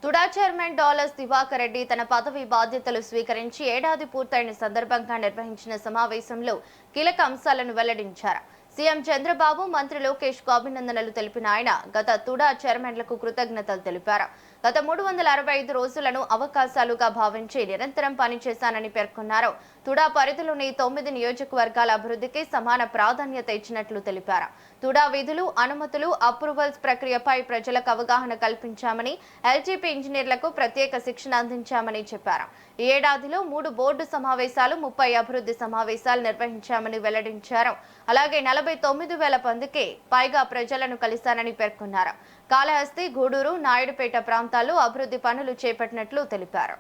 TUDA chairman dollars Diwakar Reddy తన పదవి బాధ్యతలు స్వీకరించి ఏడాది పూర్తయిన సందర్భంగా నిర్వహించిన సమావేశంలో కీలక అంశాలను వెల్లడించారు. సీఎం చంద్రబాబు, మంత్రి లోకేష్ కు అభినందనలు తెలిపిన ఆయన గత తుడా చైర్మన్లకు కృతజ్ఞతలు తెలిపారు. గత 365 రోజులను అవకాశాలుగా భావించి నిరంతరం పనిచేశానని పేర్కొన్నారు. తుడా పరిధిలోని 9 నియోజకవర్గాల అభివృద్ధికి సమాన ప్రాధాన్యత ఇచ్చినట్లు తెలిపారు. తుడా విధులు, అనుమతులు, అప్రూవల్స్ ప్రక్రియపై ప్రజలకు అవగాహన కల్పించామని, ఎల్జీపీ ఇంజనీర్లకు ప్రత్యేక శిక్షణ అందించామని చెప్పారు. ఈ ఏడాదిలో 3 బోర్డు సమావేశాలు, 30 అభివృద్ధి సమావేశాలు నిర్వహించామని వెల్లడించారు. అలాగే 49,000 మందికి పైగా ప్రజలను కలిశానని పేర్కొన్నారు. కాళహస్తి, గూడూరు, నాయుడుపేట ప్రాంతాల్లో అభివృద్ధి పనులు చేపట్టినట్లు తెలిపారు.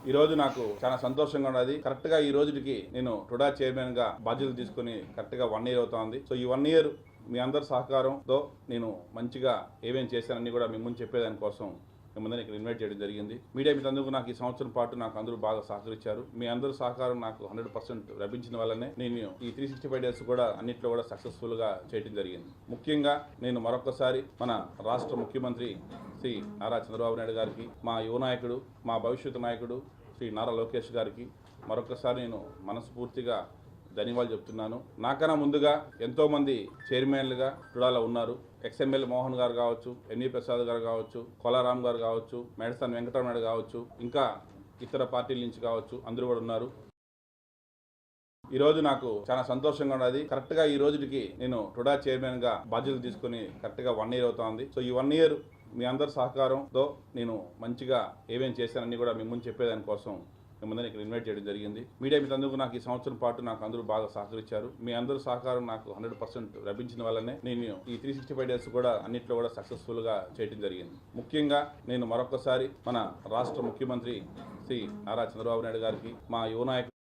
ఈ రోజు నాకు చాలా సంతోషంగా ఉన్నది. కరెక్ట్ గా ఈ రోజుకి నేను టుడా చైర్మన్ గా బాధ్యతలు తీసుకుని కరెక్ట్ గా 1 year అవుతోంది. సో ఈ 1 year మీ అందరి సహకారంతో నేను మంచిగా ఏమేం చేశానని కూడా మీ ముందు చెప్పేదాని కోసం మిమ్మల్ని ఇక్కడ ఇన్వైట్ చేయడం జరిగింది. మీడియా మిత్రులందరూ నాకు ఈ సంవత్సరం పాటు నాకు అందరూ బాగా సహకరించారు. మీ అందరూ సహకారం నాకు 100% లభించిన వల్లనే నేను ఈ 365 డేస్ కూడా అన్నింటిలో కూడా సక్సెస్ఫుల్ గా చేయడం జరిగింది. ముఖ్యంగా నేను మరొకసారి మన రాష్ట్ర ముఖ్యమంత్రి శ్రీ నారా చంద్రబాబు నాయుడు గారికి, మా యువ నాయకుడు, మా భవిష్యత్తు నాయకుడు శ్రీ నారా లోకేష్ గారికి మరొకసారి నేను మనస్ఫూర్తిగా ధన్యవాదాలు చెప్తున్నాను. నాకన్నా ముందుగా ఎంతోమంది చైర్మన్లుగా టుడాలో ఉన్నారు. ఎక్స్ఎమ్మెల్యే మోహన్ గారు కావచ్చు, ఎన్వి ప్రసాద్ గారు కావచ్చు, కొలారాం గారు కావచ్చు, మేడసాని వెంకటరమణ కావచ్చు, ఇంకా ఇతర పార్టీల నుంచి కావచ్చు, అందరూ కూడా ఉన్నారు. ఈరోజు నాకు చాలా సంతోషంగా ఉన్నది. కరెక్ట్గా ఈ రోజుకి నేను టుడా చైర్మన్ గా బాధ్యతలు తీసుకుని కరెక్ట్గా 1 year అవుతోంది. సో ఈ 1 year మీ అందరి సహకారంతో నేను మంచిగా ఏమేం చేశానని కూడా మీ ముందు చెప్పేదాని కోసం మిమ్మల్ని ఇక్కడ ఇన్వైట్ చేయడం జరిగింది. మీడియా మిత్రులందరూ నాకు ఈ సంవత్సరం పాటు నాకు అందరూ బాగా సహకరించారు. మీ అందరూ సహకారం నాకు 100% లభించిన వల్లనే నేను ఈ 365 డేస్ కూడా అన్నింటిలో కూడా సక్సెస్ఫుల్ గా చేయడం జరిగింది. ముఖ్యంగా నేను మరొకసారి మన రాష్ట్ర ముఖ్యమంత్రి శ్రీ నారా చంద్రబాబు నాయుడు గారికి, మా యువ నాయకుడు